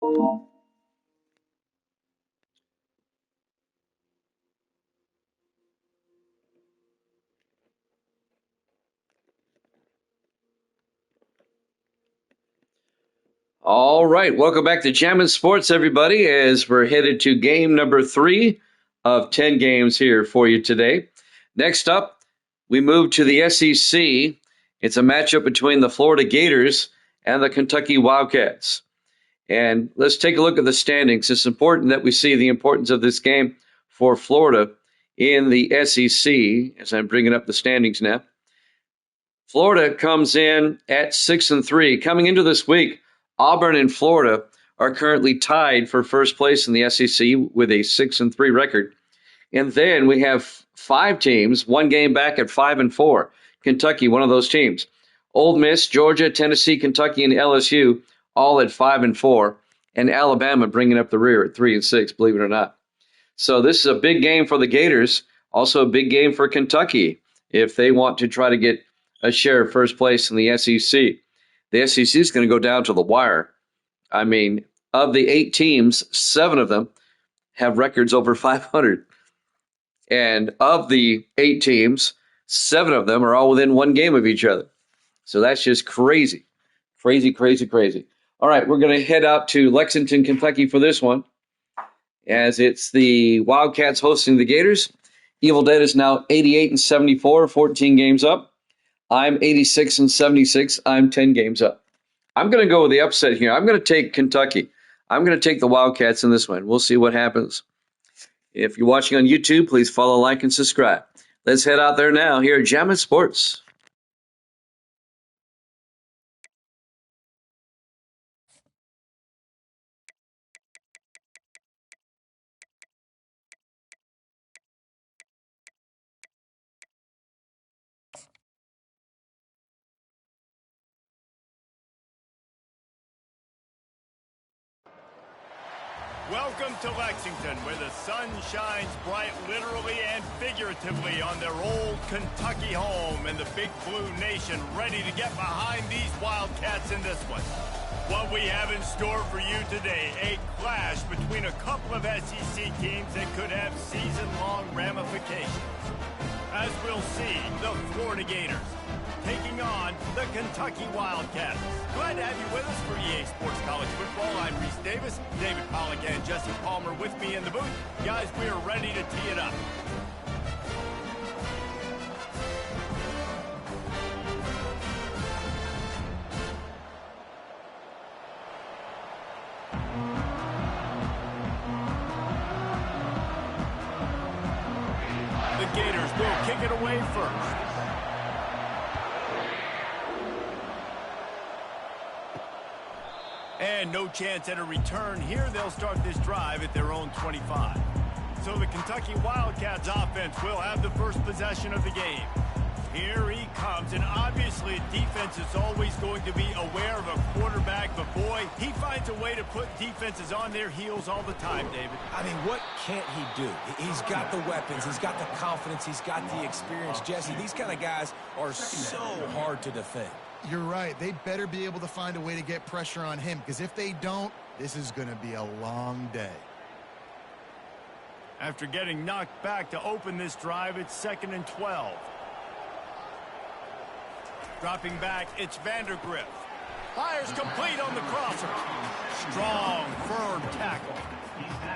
All right, welcome back to Jammin' Sports, everybody, as we're headed to game number 3 of 10 games here for you today. Next up, we move to the SEC. It's a matchup between the Florida Gators and the Kentucky Wildcats. And let's take a look at the standings. It's important that we see the importance of this game for Florida in the SEC, as I'm bringing up the standings now. Florida comes in at 6-3. Coming into this week, Auburn and Florida are currently tied for first place in the SEC with a 6-3 record. And then we have 5 teams, one game back at 5-4. Kentucky, one of those teams. Ole Miss, Georgia, Tennessee, Kentucky, and LSU, all at 5-4. And Alabama bringing up the rear at 3-6, believe it or not. So this is a big game for the Gators, also a big game for Kentucky if they want to try to get a share of first place in the SEC. The SEC is going to go down to the wire. I mean, of the 8 teams, 7 of them have records over 500. And of the 8 teams, 7 of them are all within one game of each other. So that's just crazy. Crazy, crazy, crazy. All right, we're going to head out to Lexington, Kentucky for this one, as it's the Wildcats hosting the Gators. Evil Dead is now 88-74, 14 games up. I'm 86-76. I'm 10 games up. I'm going to go with the upset here. I'm going to take Kentucky. I'm going to take the Wildcats in this one. We'll see what happens. If you're watching on YouTube, please follow, like, and subscribe. Let's head out there now here at Jammin' Sports. Welcome to Lexington, where the sun shines bright literally and figuratively on their old Kentucky home, and the Big Blue Nation ready to get behind these Wildcats in this one. What we have in store for you today, a clash between a couple of SEC teams that could have season-long ramifications. As we'll see, the Florida Gators taking on the Kentucky Wildcats. Glad to have you with us for EA Sports College Football. I'm Reese Davis, David Pollack and Jesse Palmer with me in the booth. Guys, we are ready to tee it up. The Gators will kick it away first. And no chance at a return here. They'll start this drive at their own 25. So the Kentucky Wildcats offense will have the first possession of the game. Here he comes, and obviously defense is always going to be aware of a quarterback, but boy, he finds a way to put defenses on their heels all the time, David. I mean, what can't he do? He's got the weapons, he's got the confidence, he's got the experience. Jesse, these kind of guys are so hard to defend. You're right. They better be able to find a way to get pressure on him, because if they don't, this is going to be a long day. After getting knocked back to open this drive, it's 2nd and 12. Dropping back, it's Vandergriff. Fires complete on the crosser. Strong, firm tackle.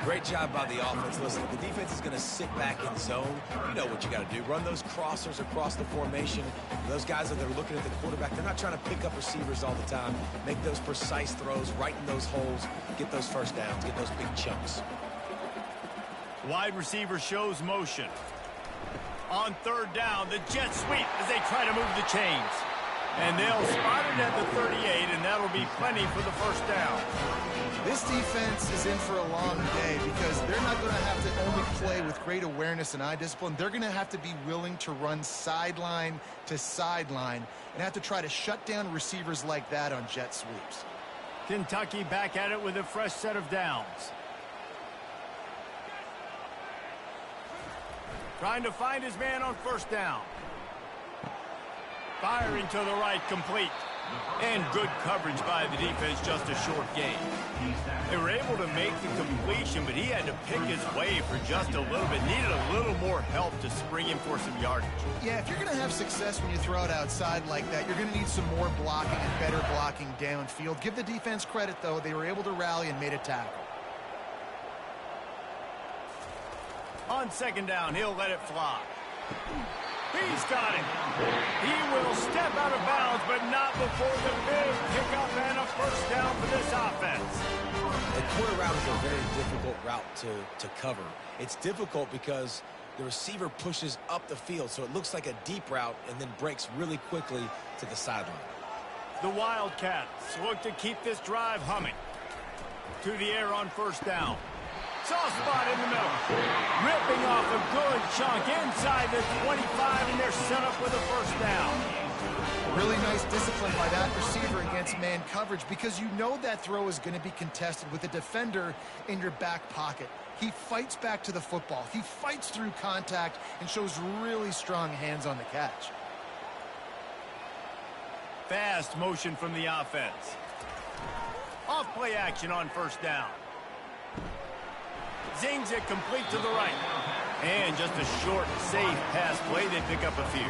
Great job by the offense. Listen, the defense is going to sit back in zone. You know what you got to do. Run those crossers across the formation. Those guys that are looking at the quarterback, they're not trying to pick up receivers all the time. Make those precise throws right in those holes. Get those first downs. Get those big chunks. Wide receiver shows motion. On 3rd down, the jet sweep as they try to move the chains. And they'll spot it at the 38, and that'll be plenty for the first down. This defense is in for a long day, because they're not going to have to only play with great awareness and eye discipline. They're going to have to be willing to run sideline to sideline and have to try to shut down receivers like that on jet sweeps. Kentucky back at it with a fresh set of downs. Trying to find his man on 1st down. Firing to the right, complete. And good coverage by the defense, just a short gain. They were able to make the completion, but he had to pick his way for just a little bit. Needed a little more help to spring him for some yardage. Yeah, if you're going to have success when you throw it outside like that, you're going to need some more blocking and better blocking downfield. Give the defense credit, though. They were able to rally and made a tackle. On second down, he'll let it fly. He's got it. He will step out of bounds, but not before the big pickup and a first down for this offense. The corner route is a very difficult route to cover. It's difficult because the receiver pushes up the field, so it looks like a deep route and then breaks really quickly to the sideline. The Wildcats look to keep this drive humming. To the air on first down. Soft spot in the middle. Ripping off a good chunk inside the 25, and they're set up with a first down. Really nice discipline by that receiver against man coverage, because you know that throw is going to be contested with a defender in your back pocket. He fights back to the football. He fights through contact and shows really strong hands on the catch. Fast motion from the offense. Off play action on first down. Zings it complete to the right. And just a short, safe pass play. They pick up a few.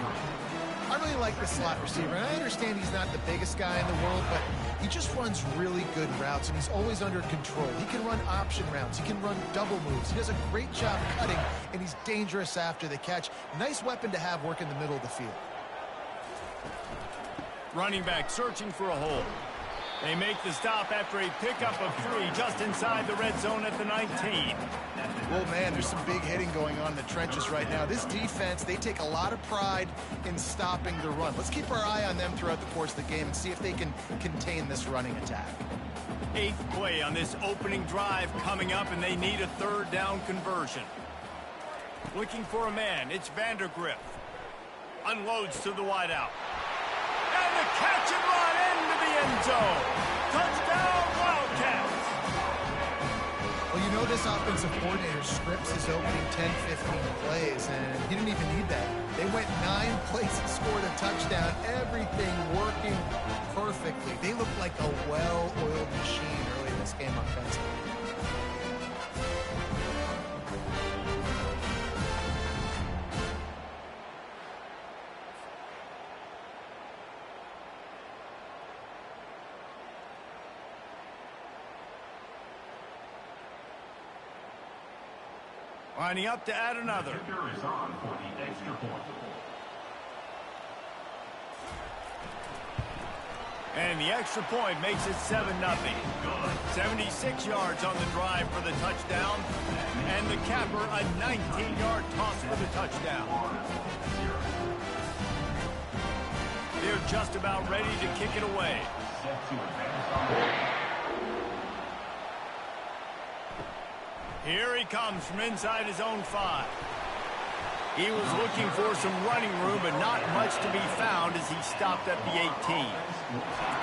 I really like the slot receiver, and I understand he's not the biggest guy in the world, but he just runs really good routes, and he's always under control. He can run option routes. He can run double moves. He does a great job cutting, and he's dangerous after the catch. Nice weapon to have work in the middle of the field. Running back searching for a hole. They make the stop after a pickup of 3 just inside the red zone at the 19. Well, man, there's some big hitting going on in the trenches right now. This defense, they take a lot of pride in stopping the run. Let's keep our eye on them throughout the course of the game and see if they can contain this running attack. 8th play on this opening drive coming up, and they need a third down conversion. Looking for a man. It's Vandergrift. Unloads to the wideout. And the catch and run into the end zone. Touchdown, Wildcats. Well, you know this offensive coordinator scripts his opening 10-15 plays, and he didn't even need that. They went 9 plays and scored a touchdown. Everything working perfectly. They look like a well-oiled machine early in this game offensively. Lining up to add another. And the extra point makes it 7-0. 76 yards on the drive for the touchdown. And the capper, a 19-yard toss for the touchdown. They're just about ready to kick it away. Here he comes from inside his own 5. He was looking for some running room, but not much to be found as he stopped at the 18.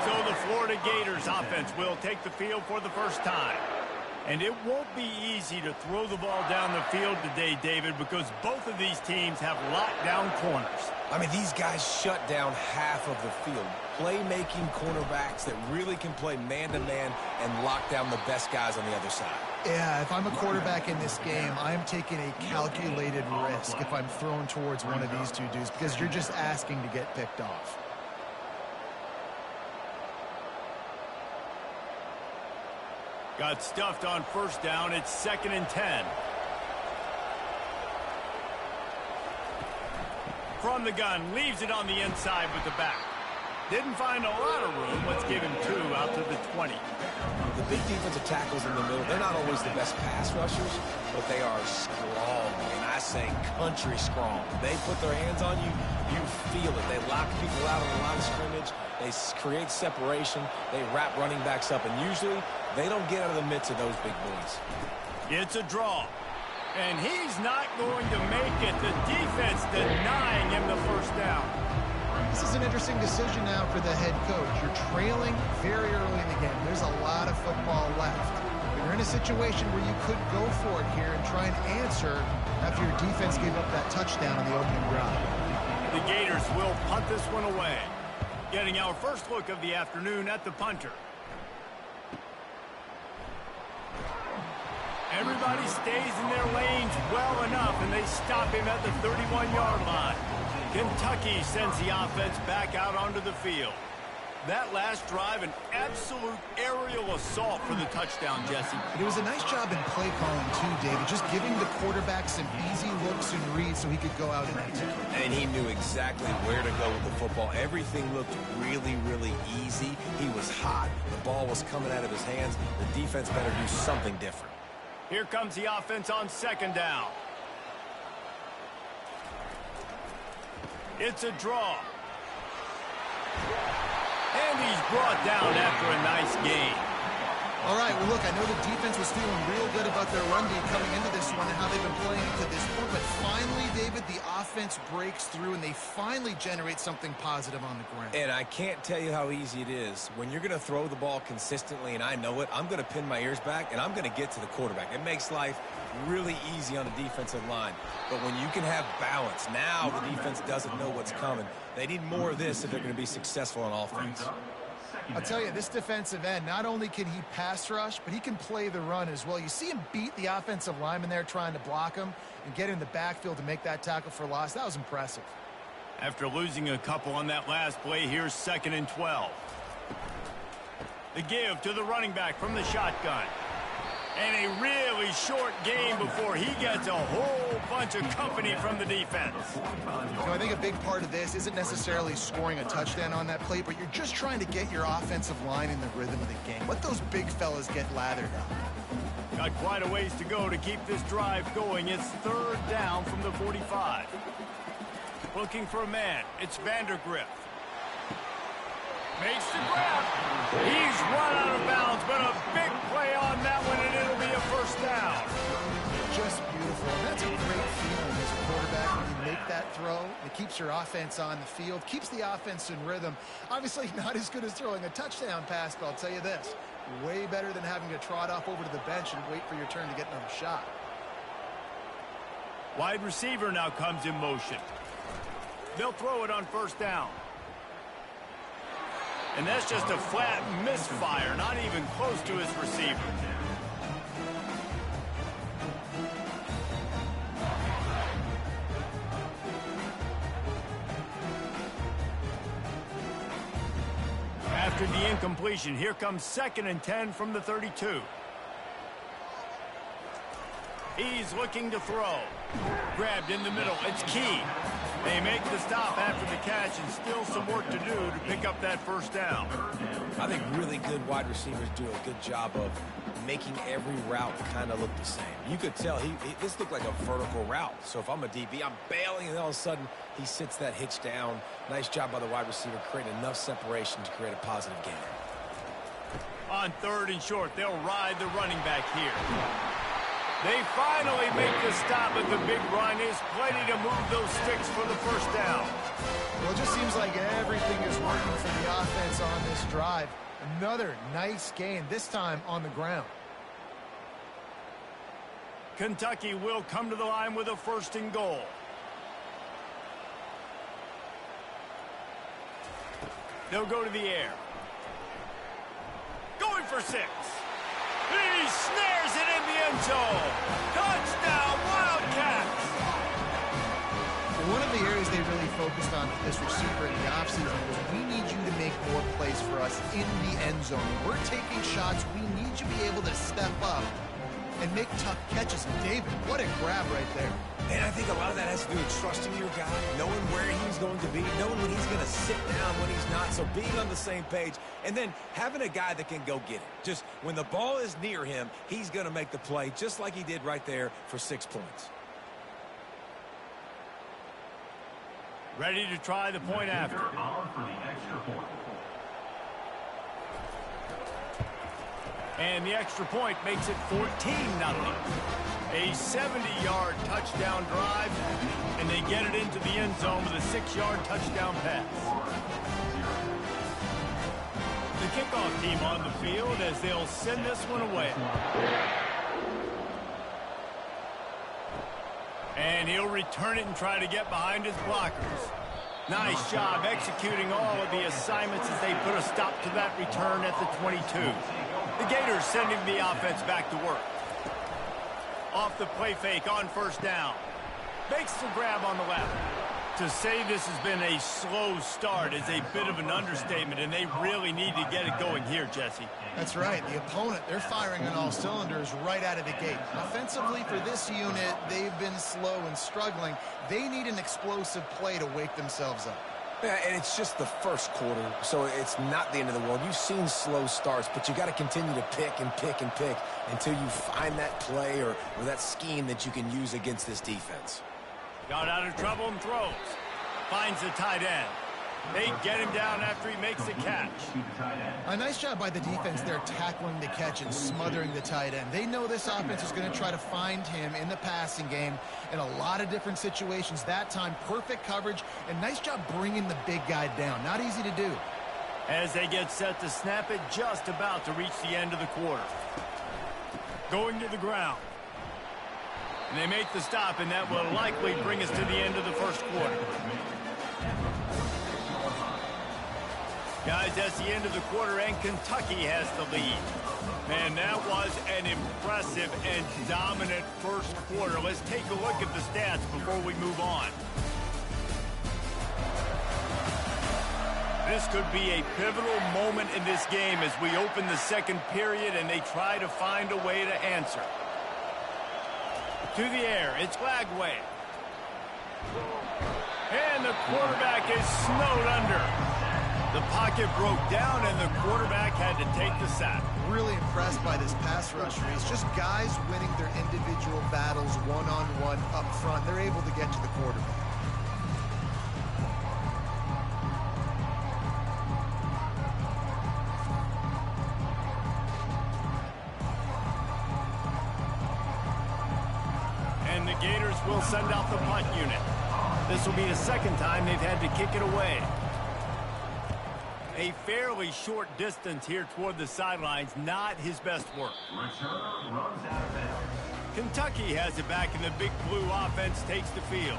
So the Florida Gators offense will take the field for the first time. And it won't be easy to throw the ball down the field today, David, because both of these teams have lockdown corners. I mean, these guys shut down half of the field. Playmaking cornerbacks that really can play man-to-man and lock down the best guys on the other side. Yeah, if I'm a quarterback in this game, I'm taking a calculated risk if I'm thrown towards one of these two dudes, because you're just asking to get picked off. Got stuffed on first down. It's 2nd and 10. From the gun, leaves it on the inside with the back. Didn't find a lot of room. Let's give him 2 out to the 20. The big defensive tackles in the middle, they're not always the best pass rushers, but they are strong, and I say country strong. They put their hands on you, you feel it. They lock people out on the line of scrimmage. They create separation. They wrap running backs up, and usually they don't get out of the midst of those big boys. It's a draw. And he's not going to make it. The defense denying him the first down. This is an interesting decision now for the head coach. You're trailing very early in the game. There's a lot of football left. But you're in a situation where you could go for it here and try and answer after your defense gave up that touchdown on the opening drive. The Gators will punt this one away. Getting our first look of the afternoon at the punter. Everybody stays in their lanes well enough, and they stop him at the 31-yard line. Kentucky sends the offense back out onto the field. That last drive, an absolute aerial assault for the touchdown, Jesse. It was a nice job in play calling, too, David, just giving the quarterback some easy looks and reads so he could go out and execute. And he knew exactly where to go with the football. Everything looked really, really easy. He was hot. The ball was coming out of his hands. The defense better do something different. Here comes the offense on second down. It's a draw. And he's brought down after a nice gain. All right, well, look, I know the defense was feeling real good about their run game coming into this one and how they've been playing to this point. But finally, David, the offense breaks through and they finally generate something positive on the ground. And I can't tell you how easy it is. When you're going to throw the ball consistently, and I know it, I'm going to pin my ears back, and I'm going to get to the quarterback. It makes life really easy on the defensive line. But when you can have balance, now the defense doesn't know what's coming. They need more of this if they're going to be successful on offense. I'll tell you, this defensive end, not only can he pass rush, but he can play the run as well. You see him beat the offensive lineman there trying to block him and get in the backfield to make that tackle for loss. That was impressive. After losing a couple on that last play, here's 2nd and 12. The give to the running back from the shotgun. And a really short game before he gets a whole bunch of company from the defense. You know, I think a big part of this isn't necessarily scoring a touchdown on that play, but you're just trying to get your offensive line in the rhythm of the game. Let those big fellas get lathered up. Got quite a ways to go to keep this drive going. It's 3rd down from the 45. Looking for a man. It's Vandergriff. Makes the grab. He's run out of bounds, but a big play on that one, and it'll be a 1st down. Just beautiful. And that's a great feeling as a quarterback when you make that throw. It keeps your offense on the field, keeps the offense in rhythm. Obviously not as good as throwing a touchdown pass, but I'll tell you this, way better than having to trot off over to the bench and wait for your turn to get another shot. Wide receiver now comes in motion. They'll throw it on 1st down. And that's just a flat misfire, not even close to his receiver. After the incompletion, here comes 2nd and 10 from the 32. He's looking to throw. Grabbed in the middle. It's key. They make the stop after the catch, and still some work to do to pick up that 1st down. I think really good wide receivers do a good job of making every route kind of look the same. You could tell this looked like a vertical route. So if I'm a DB, I'm bailing, and all of a sudden he sits that hitch down. Nice job by the wide receiver, creating enough separation to create a positive gain. On 3rd and short, they'll ride the running back here. They finally make the stop, but the big run is plenty to move those sticks for the 1st down. Well, it just seems like everything is working for the offense on this drive. Another nice gain, this time on the ground. Kentucky will come to the line with a 1st and goal. They'll go to the air. Going for 6. He snares it in the end zone. Touchdown, Wildcats! One of the areas they really focused on with this receiver in the offseason was we need you to make more plays for us in the end zone. We're taking shots. We need you to be able to step up and make tough catches. And David, what a grab right there. And I think a lot of that has to do with trusting your guy, knowing where he's going to be, knowing when he's going to sit down, when he's not. So being on the same page, and then having a guy that can go get it. Just when the ball is near him, he's going to make the play, just like he did right there for 6 points. Ready to try the point after. And the extra point makes it 14-0. A 70-yard touchdown drive, and they get it into the end zone with a 6-yard touchdown pass. The kickoff team on the field as they'll send this one away. And he'll return it and try to get behind his blockers. Nice job executing all of the assignments as they put a stop to that return at the 22. The Gators sending the offense back to work. Off the play fake on first down. Makes the grab on the left. To say this has been a slow start is a bit of an understatement, and they really need to get it going here, Jesse. That's right. The opponent, they're firing on all cylinders right out of the gate. Offensively, for this unit, they've been slow and struggling. They need an explosive play to wake themselves up. Yeah, and it's just the first quarter, so it's not the end of the world. You've seen slow starts, but you got to continue to pick and pick and pick until you find that play or that scheme that you can use against this defense. Got out of trouble and throws. Finds the tight end. They get him down after he makes the catch. A nice job by the defense there tackling the catch and smothering the tight end. They know this offense is going to try to find him in the passing game in a lot of different situations. That time, perfect coverage, and nice job bringing the big guy down. Not easy to do. As they get set to snap it, just about to reach the end of the quarter. Going to the ground. And they make the stop, and that will likely bring us to the end of the first quarter. Guys, that's the end of the quarter, and Kentucky has the lead. Man, that was an impressive and dominant first quarter. Let's take a look at the stats before we move on. This could be a pivotal moment in this game as we open the second period and they try to find a way to answer. To the air, it's Lagway. And the quarterback is snowed under. The pocket broke down and the quarterback had to take the sack. Really impressed by this pass rush, Reese. Just guys winning their individual battles one-on-one up front. They're able to get to the quarterback. Gators will send out the punt unit. This will be the second time they've had to kick it away. A fairly short distance here toward the sidelines, not his best work. Kentucky has it back, and the Big Blue offense takes the field.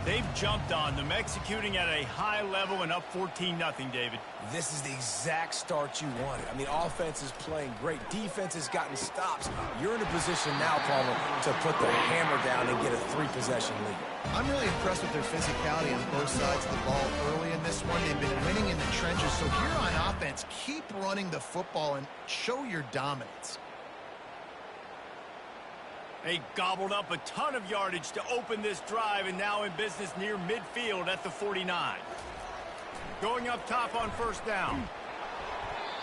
They've jumped on them, executing at a high level and up 14-0, David. This is the exact start you wanted. I mean, offense is playing great. Defense has gotten stops. You're in a position now, Palmer, to put the hammer down and get a 3-possession lead. I'm really impressed with their physicality on both sides of the ball early in this one. They've been winning in the trenches. So here on offense, keep running the football and show your dominance. They gobbled up a ton of yardage to open this drive, and now in business near midfield at the 49. Going up top on first down.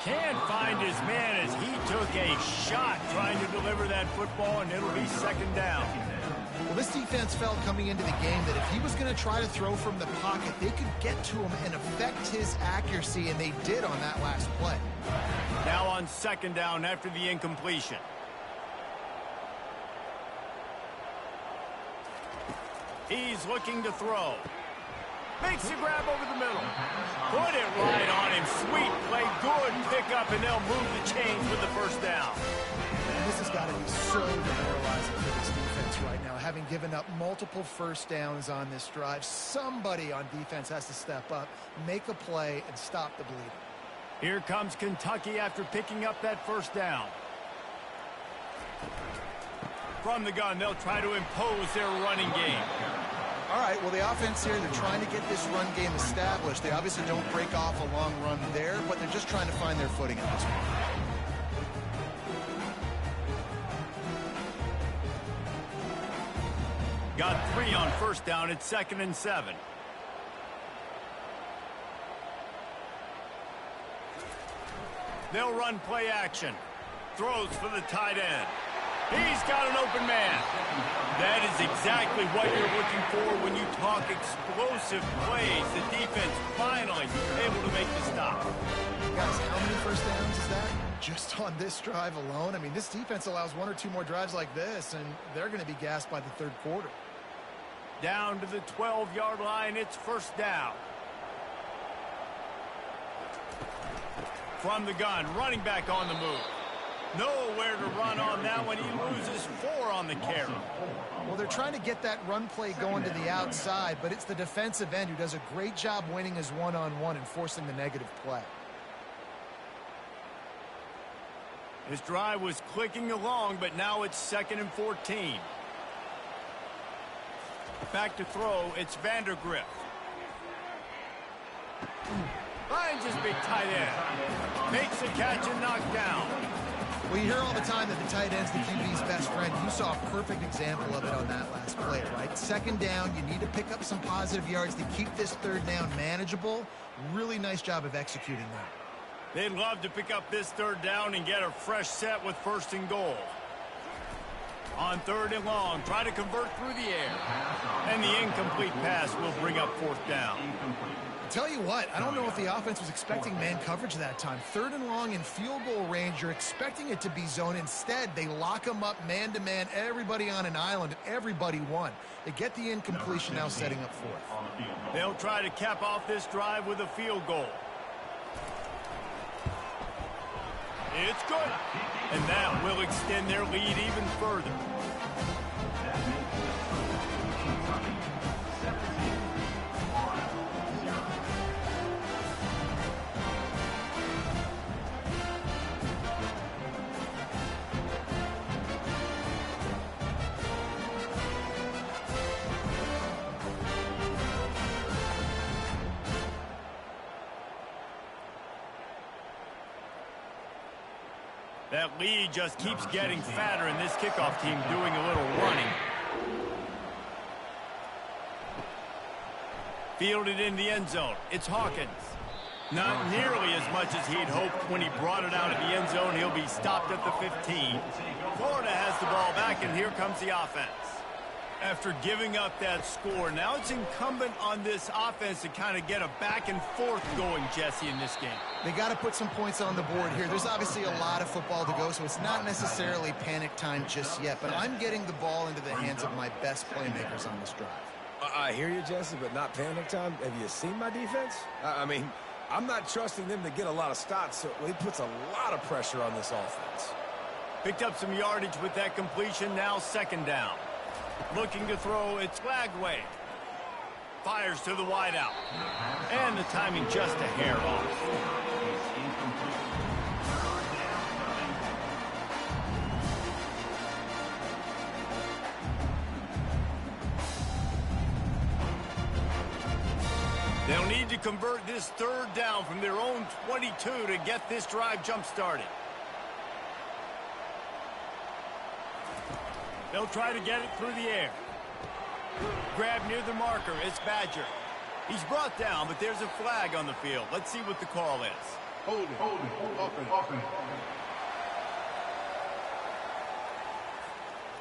Can't find his man as he took a shot trying to deliver that football, and it'll be second down. Well, this defense felt coming into the game that if he was going to try to throw from the pocket, they could get to him and affect his accuracy, and they did on that last play. Now on second down after the incompletion. He's looking to throw. Makes the grab over the middle. Put it right on him. Sweet play. Good pickup, and they'll move the chains with the first down. And this has got to be so demoralizing for this defense right now. Having given up multiple first downs on this drive, somebody on defense has to step up, make a play, and stop the bleeding. Here comes Kentucky after picking up that first down. From the gun, they'll try to impose their running game. All right, well, the offense here, they're trying to get this run game established. They obviously don't break off a long run there, but they're just trying to find their footing at this point. Got 3 on first down. It's 2nd and 7. They'll run play action. Throws for the tight end. He's got an open man. That is exactly what you're looking for when you talk explosive plays. The defense finally able to make the stop. Guys, how many first downs is that? Just on this drive alone? I mean, this defense allows 1 or 2 more drives like this, and they're going to be gassed by the third quarter. Down to the 12-yard line, it's first down. From the gun, running back on the move. Nowhere to run on that one. He loses 4 on the carry. Well, they're trying to get that run play going to the outside, but it's the defensive end who does a great job winning his one-on-one and forcing the negative play. His drive was clicking along, but now it's 2nd and 14. Back to throw, it's Vandergriff. Finds his big tight end. Makes the catch and knocked down. Well, you hear all the time that the tight end's the QB's best friend. You saw a perfect example of it on that last play, right? 2nd down, you need to pick up some positive yards to keep this 3rd down manageable. Really nice job of executing that. They'd love to pick up this 3rd down and get a fresh set with 1st and goal. On 3rd and long, try to convert through the air. And the incomplete pass will bring up 4th down. Tell you what, I don't know if the offense was expecting man coverage that time. 3rd and long in field goal range, you're expecting it to be zone. Instead, they lock them up man-to-man, everybody on an island, everybody won. They get the incompletion, now setting up 4th. They'll try to cap off this drive with a field goal. It's good. And that will extend their lead even further. That lead just keeps getting fatter, and this kickoff team doing a little running. Fielded in the end zone. It's Hawkins. Not nearly as much as he'd hoped when he brought it out of the end zone. He'll be stopped at the 15. Florida has the ball back, and here comes the offense. After giving up that score, now it's incumbent on this offense to kind of get a back and forth going, Jesse, in this game. They got to put some points on the board here. There's obviously a lot of football to go, so it's not necessarily panic time just yet, but I'm getting the ball into the hands of my best playmakers on this drive. I hear you, Jesse, but not panic time. Have you seen my defense? I mean, I'm not trusting them to get a lot of stops, so it puts a lot of pressure on this offense. Picked up some yardage with that completion, now 2nd down. Looking to throw, it's Lagway. Fires to the wideout. And the timing just a hair off. They'll need to convert this 3rd down from their own 22 to get this drive jump-started. They'll try to get it through the air. Grab near the marker. It's Badger. He's brought down, but there's a flag on the field. Let's see what the call is. Hold it.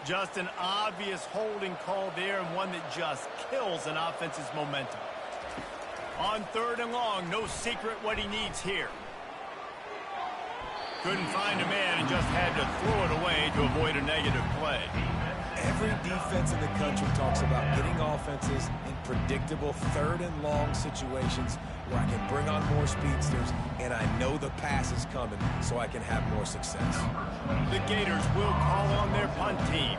Just an obvious holding call there, and one that just kills an offense's momentum. On 3rd and long, no secret what he needs here. Couldn't find a man and just had to throw it away to avoid a negative play. Every defense in the country talks about getting offenses in predictable 3rd and long situations where I can bring on more speedsters and I know the pass is coming so I can have more success. The Gators will call on their punt team.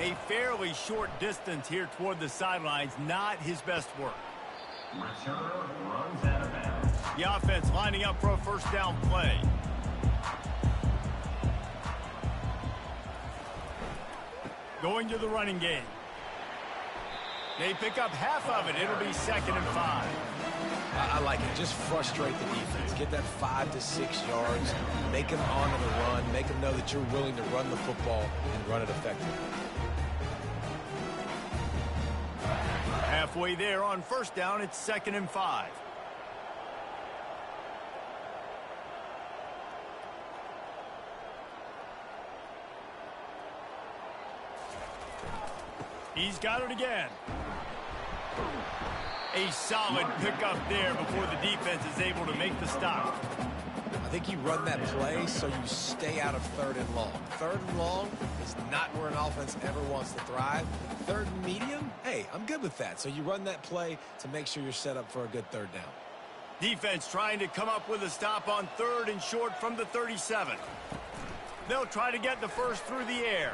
A fairly short distance here toward the sidelines, not his best work. The offense lining up for a 1st down play. Going to the running game. They pick up half of it. It'll be 2nd and 5. I like it. Just frustrate the defense. Get that 5 to 6 yards. Make them honor the run. Make them know that you're willing to run the football and run it effectively. Halfway there on 1st down, it's 2nd and 5. He's got it again. A solid pickup there before the defense is able to make the stop. I think you run that play so you stay out of 3rd and long. 3rd and long is not where an offense ever wants to thrive. 3rd and medium, hey, I'm good with that. So you run that play to make sure you're set up for a good 3rd down. Defense trying to come up with a stop on 3rd and short from the 37. They'll try to get the first through the air.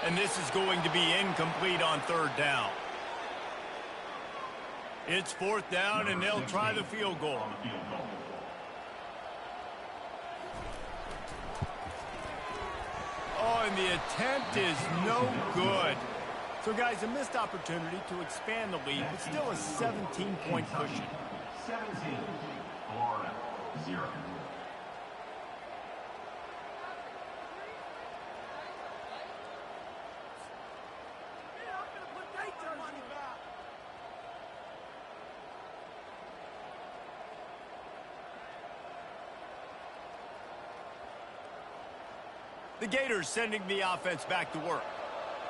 And this is going to be incomplete on 3rd down. It's 4th down, and they'll try the field goal. Oh, and the attempt is no good. So, guys, a missed opportunity to expand the lead, but still a 17-point cushion. 17, Florida, 0. The Gators sending the offense back to work.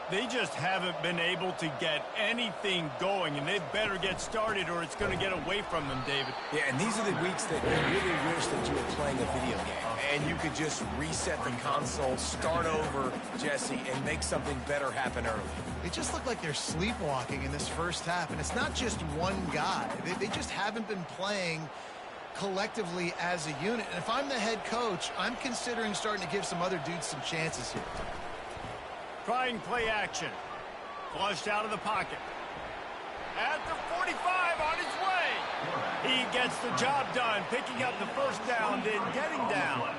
They just haven't been able to get anything going, and they better get started or it's going to get away from them, David. Yeah, and these are the weeks that you really wish that you were playing a video game and you could just reset the console, start over, Jesse, and make something better happen early. It just looked like they're sleepwalking in this first half, and it's not just one guy. They just haven't been playing collectively as a unit. And if I'm the head coach, I'm considering starting to give some other dudes some chances here. Trying play action. Flushed out of the pocket. At the 45 on his way. He gets the job done, picking up the first down, then getting down.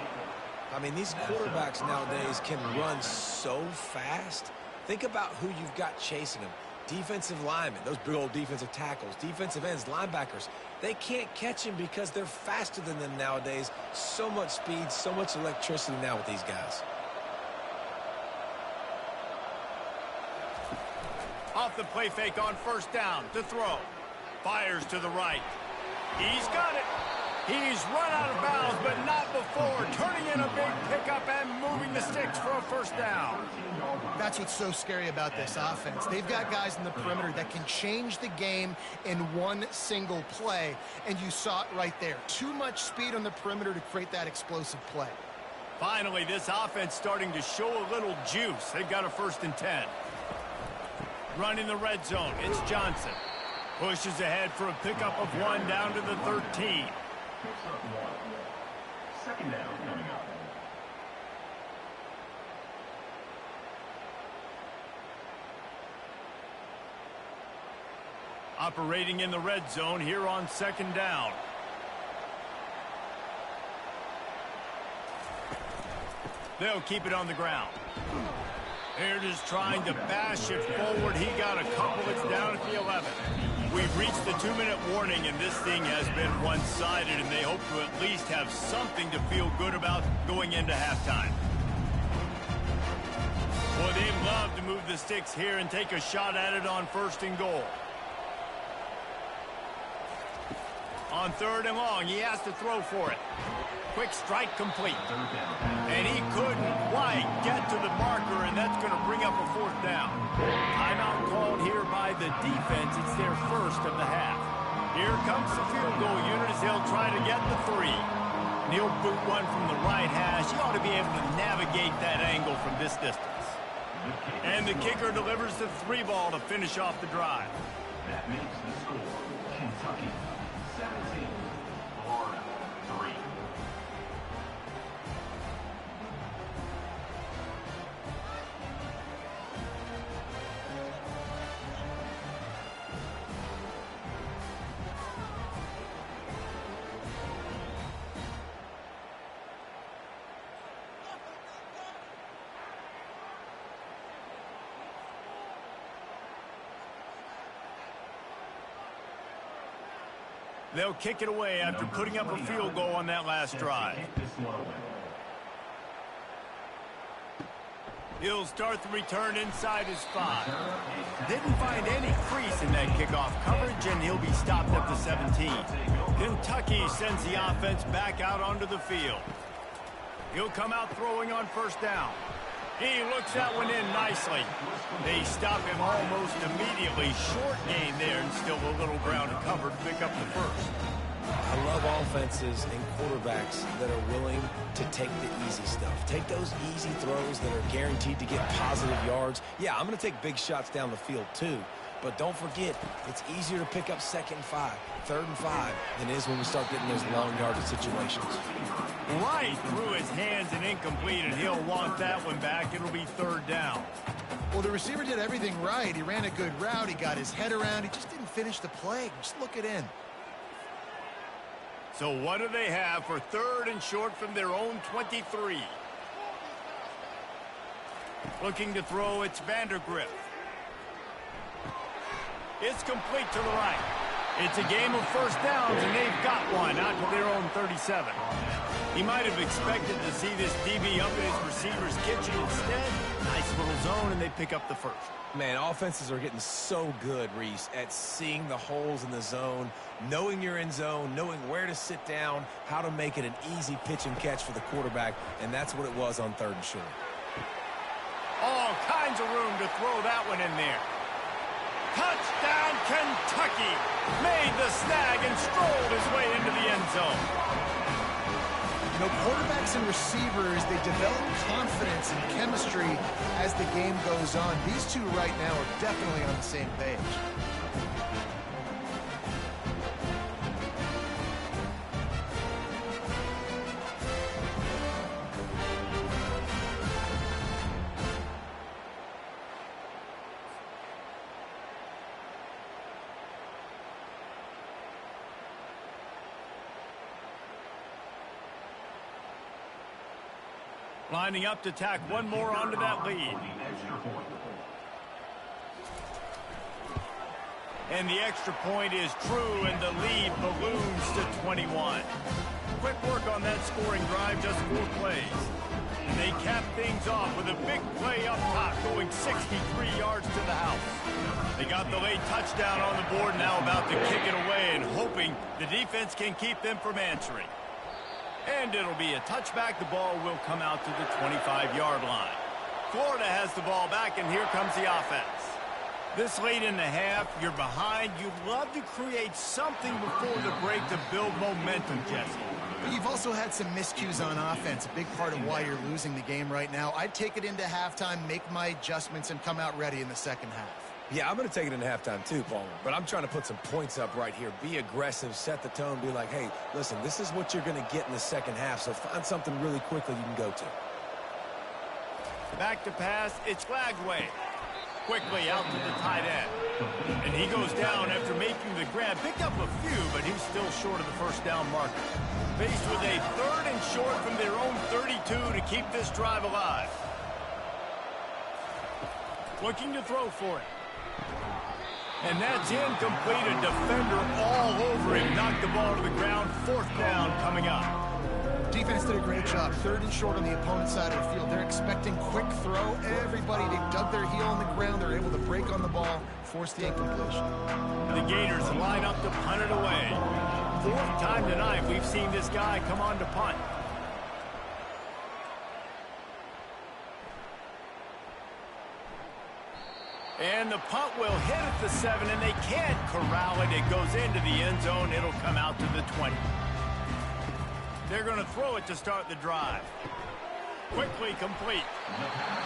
I mean, these quarterbacks nowadays can run so fast. Think about who you've got chasing them. Defensive linemen, those big old defensive tackles, defensive ends, linebackers. They can't catch him because they're faster than them nowadays. So much speed, so much electricity now with these guys. Off the play fake on first down to throw. Fires to the right. He's got it. He's run out of bounds, but not before. Turning in a big pickup and moving the sticks for a first down. That's what's so scary about this offense. They've got guys in the perimeter that can change the game in one single play, and you saw it right there. Too much speed on the perimeter to create that explosive play. Finally, this offense starting to show a little juice. They've got a 1st and 10. Running the red zone, it's Johnson. Pushes ahead for a pickup of 1 down to the 13. Second down coming up. Operating in the red zone here on 2nd down. They'll keep it on the ground. They're just trying to bash it forward. He got a couple. It's down at the 11. We've reached the 2-minute warning, and this thing has been one-sided, and they hope to at least have something to feel good about going into halftime. Boy, they'd love to move the sticks here and take a shot at it on 1st and goal. On 3rd and long, he has to throw for it. Quick strike complete. And he couldn't quite get to the marker, and that's going to bring up a 4th down. Timeout called here by the defense. It's their first of the half. Here comes the field goal unit as they'll try to get the 3. And he'll boot one from the right hash. He ought to be able to navigate that angle from this distance. And the kicker delivers the 3 ball to finish off the drive. That makes the score Kentucky 17, Florida 3. They'll kick it away after putting up a field goal on that last drive. He'll start the return inside his 5. Didn't find any crease in that kickoff coverage, and he'll be stopped at the 17. Kentucky sends the offense back out onto the field. He'll come out throwing on 1st down. He looks that one in nicely. They stop him almost immediately. Short gain there, and still a little ground to cover to pick up the 1st. I love offenses and quarterbacks that are willing to take the easy stuff. Take those easy throws that are guaranteed to get positive yards. Yeah, I'm going to take big shots down the field too, But don't forget, it's easier to pick up 2nd and 5, 3rd and 5 than it is when we start getting those long yardage situations. Right through his hands and incomplete, and he'll want that one back. It'll be 3rd down. Well, the receiver did everything right. He ran a good route. He got his head around. He just didn't finish the play. Just look it in. So what do they have for 3rd and short from their own 23? Looking to throw, it's Vandergrift. It's complete to the right. It's a game of 1st downs, and they've got one out to their own 37. He might have expected to see this DB up in his receiver's kitchen instead. Nice little zone, and they pick up the 1st. Man, offenses are getting so good, Reese, at seeing the holes in the zone, knowing you're in zone, knowing where to sit down, how to make it an easy pitch and catch for the quarterback, and that's what it was on 3rd and short. All kinds of room to throw that one in there. Touchdown, Kentucky! Made the snag and strolled his way into the end zone. You know, quarterbacks and receivers, they develop confidence and chemistry as the game goes on. These two right now are definitely on the same page. Lining up to tack one more onto that lead. And the extra point is true, and the lead balloons to 21. Quick work on that scoring drive, just 4 plays. And they cap things off with a big play up top, going 63 yards to the house. They got the late touchdown on the board, now about to kick it away and hoping the defense can keep them from answering. And it'll be a touchback. The ball will come out to the 25-yard line. Florida has the ball back, and here comes the offense. This late in the half, you're behind. You'd love to create something before the break to build momentum, Jesse. But you've also had some miscues on offense, a big part of why you're losing the game right now. I'd take it into halftime, make my adjustments, and come out ready in the 2nd half. Yeah, I'm going to take it into halftime too, Palmer. But I'm trying to put some points up right here. Be aggressive, set the tone, be like, hey, listen, this is what you're going to get in the 2nd half, so find something really quickly you can go to. Back to pass, it's Flagway. Quickly out to the tight end. And he goes down after making the grab. Picked up a few, but he's still short of the 1st down marker. Faced with a 3rd and short from their own 32 to keep this drive alive. Looking to throw for it. And that's incomplete. A defender all over him. Knocked the ball to the ground. 4th down coming up. Defense did a great job. 3rd and short on the opponent's side of the field. They're expecting quick throw. Everybody, they dug their heel on the ground. They're able to break on the ball, force the incompletion. The Gators line up to punt it away. 4th time tonight we've seen this guy come on to punt. And the punt will hit at the 7, and they can't corral it. It goes into the end zone. It'll come out to the 20. They're going to throw it to start the drive. Quickly complete.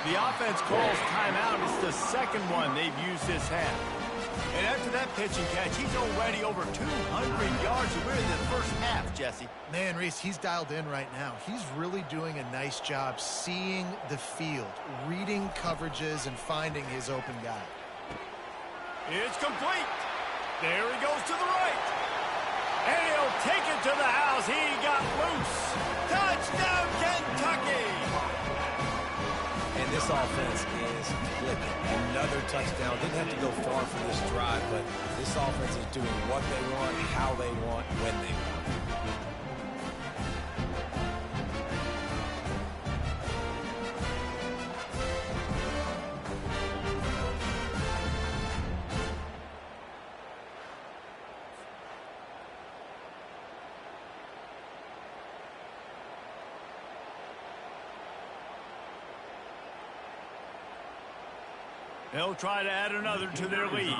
The offense calls timeout. It's the 2nd one they've used this half. And after that pitch and catch, he's already over 200 yards. We're in the 1st half, Jesse. Man, Reese, he's dialed in right now. He's really doing a nice job seeing the field, reading coverages, and finding his open guy. It's complete. There he goes to the right. And he'll take it to the house. He got loose. Touchdown, Kentucky. And this offense is clicking. Another touchdown. Didn't have to go far for this drive, but this offense is doing what they want, how they want, when they want. They'll try to add another to their lead.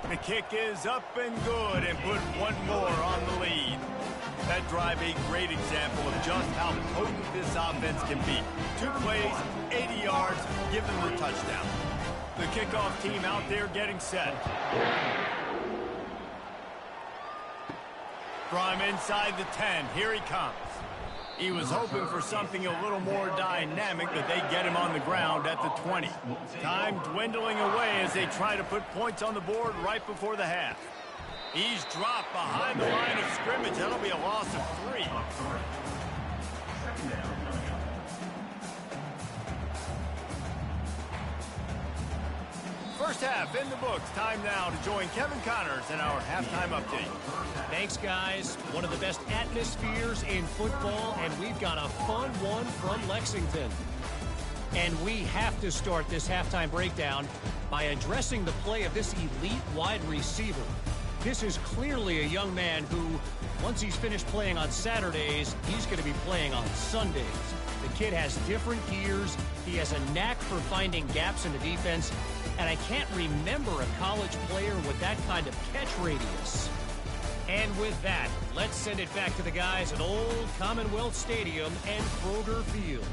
The kick is up and good, and put one more on the lead. That drive a great example of just how potent this offense can be. 2 plays, 80 yards, give them the touchdown. The kickoff team out there getting set. From inside the 10, here he comes. He was hoping for something a little more dynamic, but they get him on the ground at the 20. Time dwindling away as they try to put points on the board right before the half. He's dropped behind the line of scrimmage. That'll be a loss of 3. First half in the books. Time now to join Kevin Connors in our halftime update. Thanks, guys. One of the best atmospheres in football, and we've got a fun one from Lexington. And we have to start this halftime breakdown by addressing the play of this elite wide receiver. This is clearly a young man who, once he's finished playing on Saturdays, he's going to be playing on Sundays. The kid has different gears. He has a knack for finding gaps in the defense. And I can't remember a college player with that kind of catch radius. And with that, let's send it back to the guys at Old Commonwealth Stadium and Kroger Field.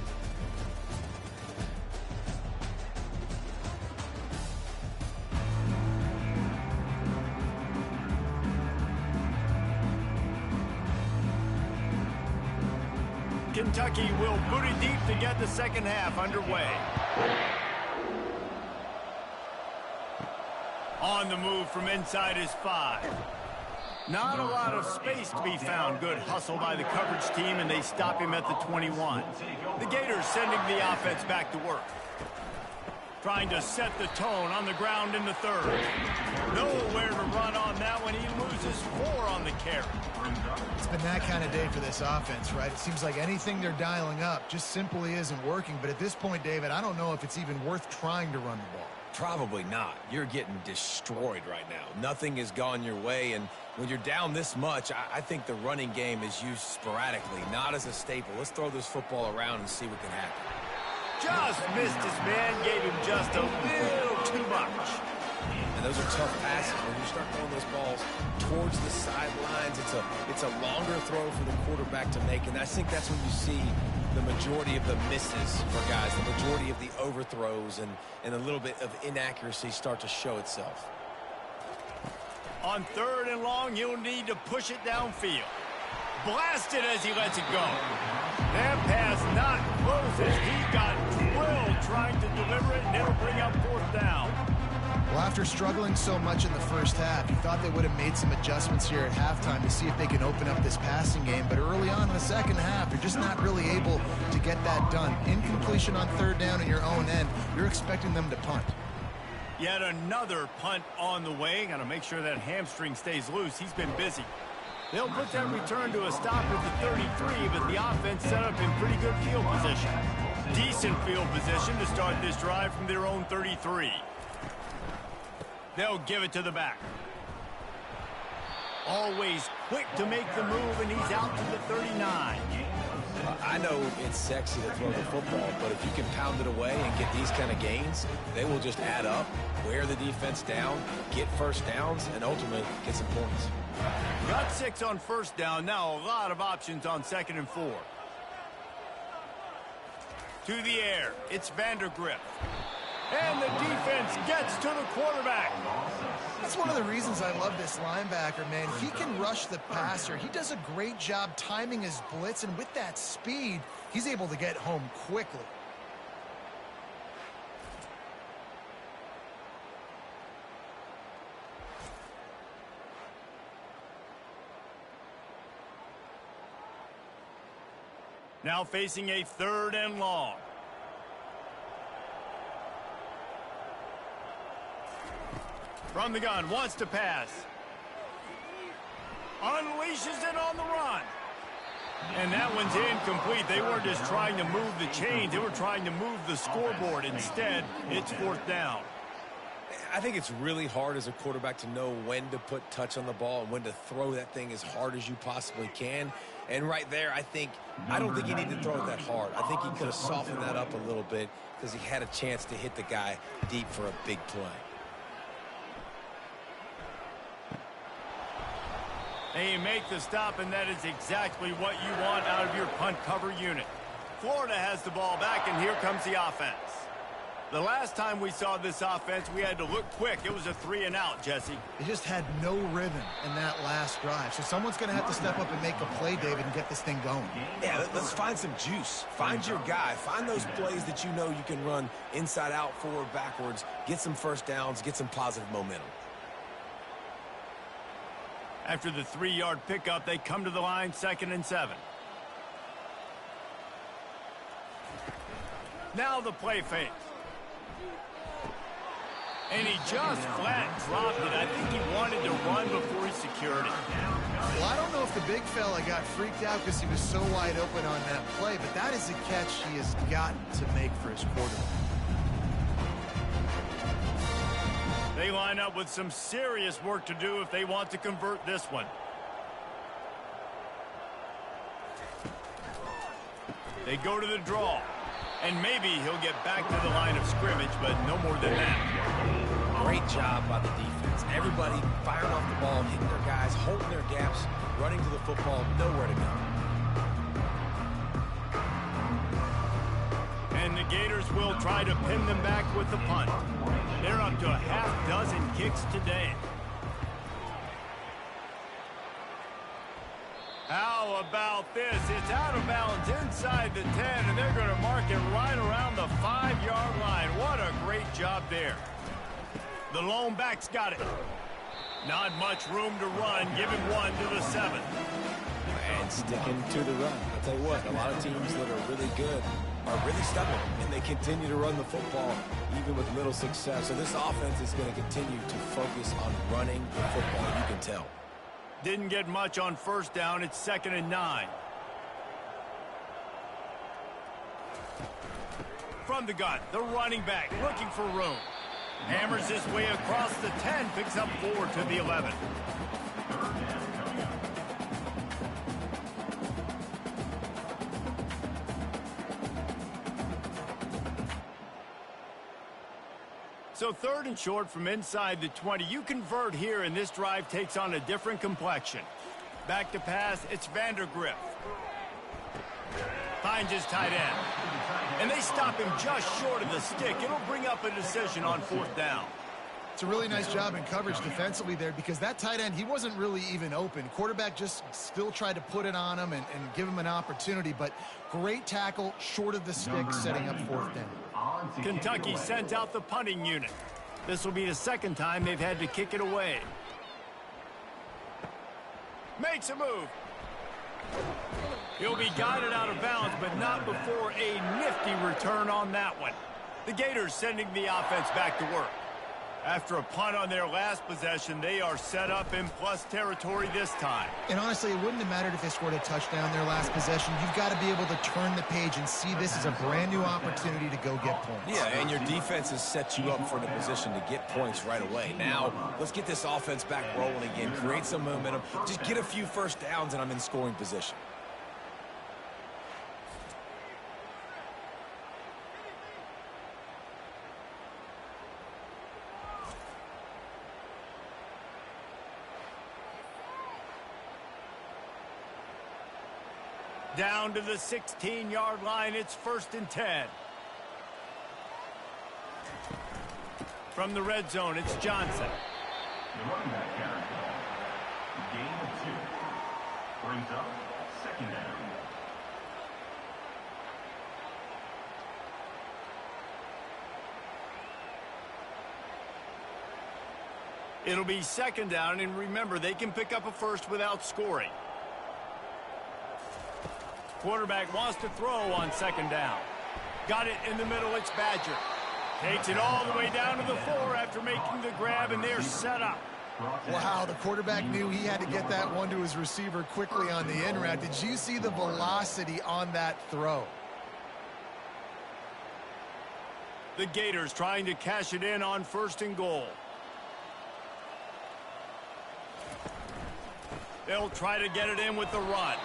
Kentucky will boot it deep to get the second half underway. On the move from inside his 5. Not a lot of space to be found. Good hustle by the coverage team, and they stop him at the 21. The Gators sending the offense back to work. Trying to set the tone on the ground in the 3rd. Nowhere to run on that one. He loses 4 on the carry. It's been that kind of day for this offense, right? It seems like anything they're dialing up just simply isn't working. But at this point, David, I don't know if it's even worth trying to run the ball. Probably not. You're getting destroyed right now. Nothing has gone your way, and when you're down this much, I think the running game is used sporadically, not as a staple. Let's throw this football around and see what can happen. Just missed his man, gave him just a little too much. And those are tough passes. When you start throwing those balls towards the sidelines, it's a longer throw for the quarterback to make, and I think that's when you see the majority of the misses for guys, the majority of the overthrows and a little bit of inaccuracy start to show itself. On 3rd and long, he'll need to push it downfield. Blasted as he lets it go. That pass not close as he got drilled trying to deliver it, and it'll bring up 4th down. Well, after struggling so much in the first half, you thought they would have made some adjustments here at halftime to see if they can open up this passing game. But early on in the second half, you're just not really able to get that done. Incompletion on 3rd down in your own end, you're expecting them to punt. Yet another punt on the way. Got to make sure that hamstring stays loose. He's been busy. They'll put that return to a stop at the 33, but the offense set up in pretty good field position. Decent field position to start this drive from their own 33. They'll give it to the back. Always quick to make the move, and he's out to the 39. I know it's sexy to throw the football, but if you can pound it away and get these kind of gains, they will just add up, wear the defense down, get first downs, and ultimately get some points. Got 6 on 1st down. Now a lot of options on 2nd and 4. To the air. It's Vandergrift. And the defense gets to the quarterback. That's one of the reasons I love this linebacker, man. He can rush the passer. He does a great job timing his blitz, and with that speed, he's able to get home quickly. Now facing a 3rd and long. From the gun, wants to pass. Unleashes it on the run. And that one's incomplete. They weren't just trying to move the chains. They were trying to move the scoreboard. Instead, it's 4th down. I think it's really hard as a quarterback to know when to put touch on the ball and when to throw that thing as hard as you possibly can. And right there, I don't think he needed to throw it that hard. I think he could have softened that up a little bit because he had a chance to hit the guy deep for a big play. They make the stop, and that is exactly what you want out of your punt cover unit. Florida has the ball back, and here comes the offense. The last time we saw this offense, we had to look quick. It was a 3-and-out, Jesse. They just had no rhythm in that last drive. So someone's going to have to step up and make a play, David, and get this thing going. Yeah, let's find some juice. Find your guy. Find those plays that you know you can run inside out, forward, backwards. Get some first downs. Get some positive momentum. After the 3-yard pickup, they come to the line, 2nd and 7. Now the play fake. And he just flat dropped it. I think he wanted to run before he secured it. Well, I don't know if the big fella got freaked out because he was so wide open on that play, but that is a catch he has got to make for his quarterback. They line up with some serious work to do if they want to convert this one. They go to the draw. And maybe he'll get back to the line of scrimmage, but no more than that. Great job by the defense. Everybody firing off the ball, hitting their guys, holding their gaps, running to the football, nowhere to go. And the Gators will try to pin them back with the punt. They're up to a half-dozen kicks today. How about this? It's out of bounds inside the 10, and they're going to mark it right around the 5-yard line. What a great job there. The lone back's got it. Not much room to run. Give him one to the 7. And sticking to the run. I'll tell you what, a lot of teams that are really good are really stubborn, and they continue to run the football even with little success. So this offense is going to continue to focus on running the football. You can tell. Didn't get much on first down. It's 2nd and 9. From the gun, the running back looking for room. Hammers his way across the 10, picks up 4 to the 11. So 3rd and short from inside the 20. You convert here, and this drive takes on a different complexion. Back to pass, it's Vandergrift. Finds his tight end. And they stop him just short of the stick. It'll bring up a decision on 4th down. It's a really nice job in coverage defensively there because that tight end, he wasn't really even open. Quarterback just still tried to put it on him and give him an opportunity, but great tackle short of the stick, setting up 4th down. Kentucky sends out the punting unit. This will be the 2nd time they've had to kick it away. Makes a move. He'll be guided out of bounds, but not before a nifty return on that one. The Gators sending the offense back to work. After a punt on their last possession, they are set up in plus territory this time. And honestly, it wouldn't have mattered if they scored a touchdown their last possession. You've got to be able to turn the page and see this as a brand new opportunity to go get points. Yeah, and your defense has set you up for the position to get points right away. Now, let's get this offense back rolling again, create some momentum, just get a few first downs, and I'm in scoring position. Down to the 16-yard line, it's 1st and 10. From the red zone, it's Johnson. The running back carry. Gain of 2. Brings up 2nd down. It'll be 2nd down, and remember, they can pick up a first without scoring. Quarterback wants to throw on 2nd down. Got it in the middle, it's Badger. Takes it all the way down to the 4 after making the grab, and they're set up. Wow, the quarterback knew he had to get that one to his receiver quickly on the in route. Did you see the velocity on that throw? The Gators trying to cash it in on 1st and goal. They'll try to get it in with the run.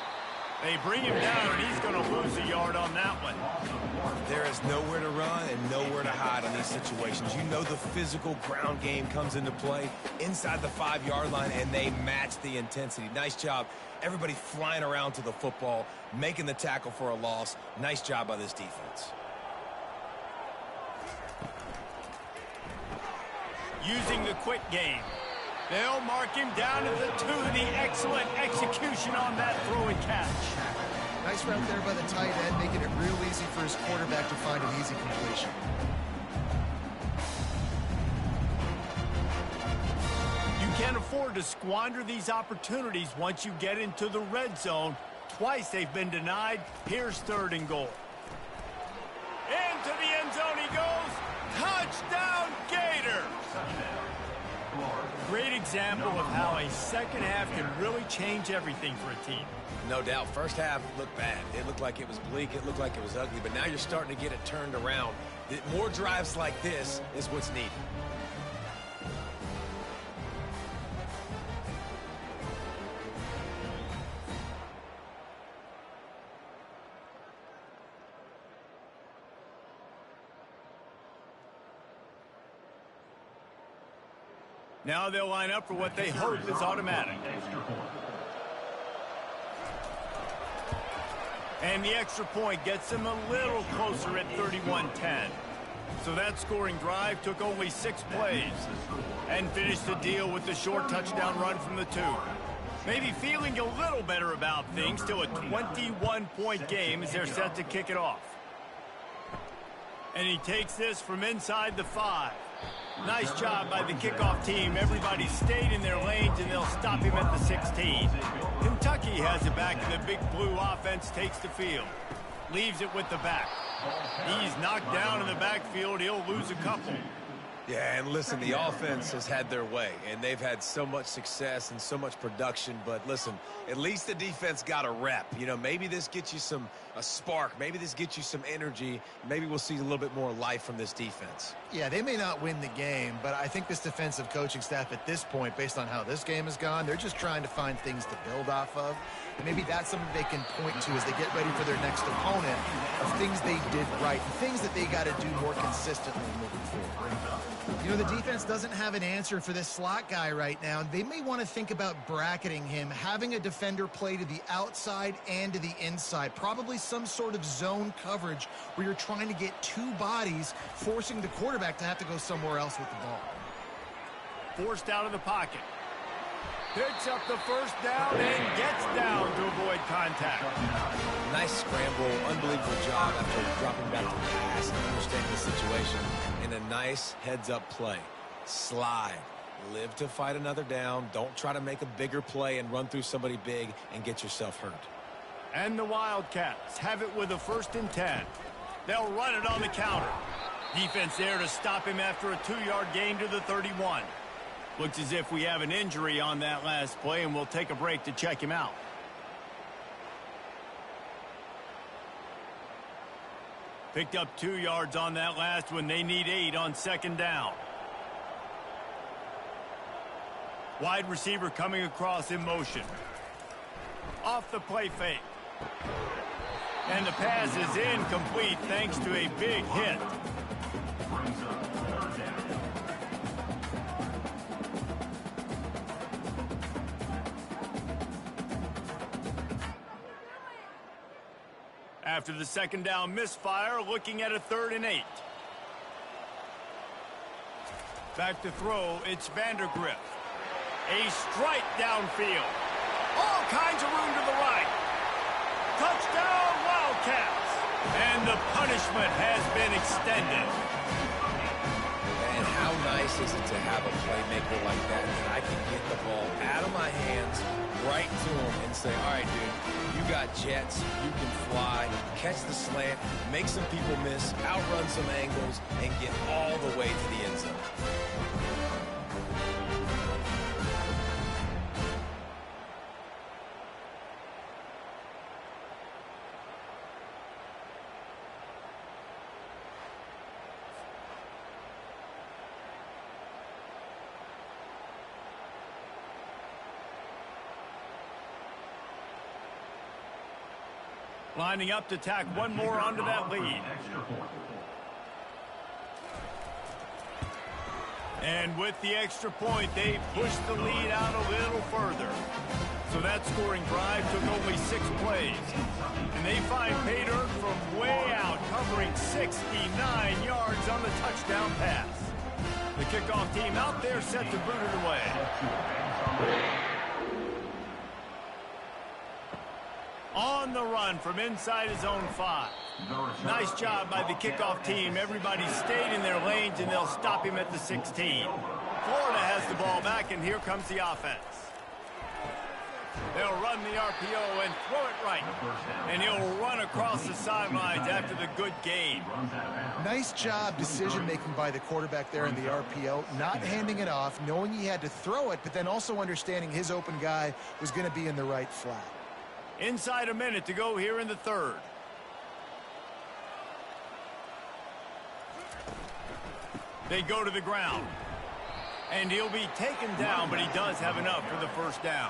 They bring him down, and he's going to lose a yard on that one. There is nowhere to run and nowhere to hide on these situations. You know the physical ground game comes into play inside the 5-yard line, and they match the intensity. Nice job. Everybody flying around to the football, making the tackle for a loss. Nice job by this defense. Using the quick game. They'll mark him down at the 2. The excellent execution on that throw and catch. Nice route there by the tight end, making it real easy for his quarterback to find an easy completion. You can't afford to squander these opportunities once you get into the red zone. Twice they've been denied. Here's 3rd and goal. Into the end zone he goes. Touchdown, Gators! Great example of how a second half can really change everything for a team. No doubt. First half looked bad. It looked like it was bleak. It looked like it was ugly. But now you're starting to get it turned around. More drives like this is what's needed. Now they'll line up for what they hope is automatic. And the extra point gets them a little closer at 31-10. So that scoring drive took only 6 plays and finished the deal with the short touchdown run from the 2. Maybe feeling a little better about things. Still a 21-point game as they're set to kick it off. And he takes this from inside the 5. Nice job by the kickoff team. Everybody stayed in their lanes, and they'll stop him at the 16. Kentucky has it back, and the Big Blue offense takes the field. Leaves it with the back. He's knocked down in the backfield. He'll lose a couple. Yeah, and listen, the offense has had their way, and they've had so much success and so much production. But listen, at least the defense got a rep. You know, maybe this gets you a spark. Maybe this gets you some energy. Maybe we'll see a little bit more life from this defense. Yeah, they may not win the game, but I think this defensive coaching staff at this point, based on how this game has gone, they're just trying to find things to build off of. And maybe that's something they can point to as they get ready for their next opponent of things they did right and things that they got to do more consistently moving forward. You know, the defense doesn't have an answer for this slot guy right now. They may want to think about bracketing him, having a defender play to the outside and to the inside. Probably some sort of zone coverage where you're trying to get 2 bodies, forcing the quarterback to have to go somewhere else with the ball. Forced out of the pocket. Picks up the first down and gets down to avoid contact. Nice scramble, unbelievable job after dropping back to pass and understanding the situation. And a nice heads-up play. Slide. Live to fight another down. Don't try to make a bigger play and run through somebody big and get yourself hurt. And the Wildcats have it with a 1st and 10. They'll run it on the counter. Defense there to stop him after a 2-yard gain to the 31. Looks as if we have an injury on that last play, and we'll take a break to check him out. Picked up 2 yards on that last one. They need 8 on 2nd down. Wide receiver coming across in motion. Off the play fake. And the pass is incomplete thanks to a big hit. After the 2nd down misfire, looking at a 3rd and 8. Back to throw, it's Vandergrift. A strike downfield. All kinds of room to the right. Touchdown, Wildcats. And the punishment has been extended. And how nice is it to have a playmaker like that I can get the ball out of my hands right to him and say, all right, dude, you got jets, you can fly, catch the slant, make some people miss, outrun some angles, and get all the way to the end zone. Lining up to tack one more onto that lead. And with the extra point, they pushed the lead out a little further. So that scoring drive took only 6 plays. And they find pay dirt from way out, covering 69 yards on the touchdown pass. The kickoff team out there set to boot it away. On the run from inside his own 5. Nice job by the kickoff team. Everybody stayed in their lanes, and they'll stop him at the 16. Florida has the ball back, and here comes the offense. They'll run the RPO and throw it right. And he'll run across the sidelines after the good gain. Nice job decision-making by the quarterback there in the RPO, not handing it off, knowing he had to throw it, but then also understanding his open guy was going to be in the right flat. Inside a minute to go here in the third. They go to the ground. And he'll be taken down, but he does have enough for the first down.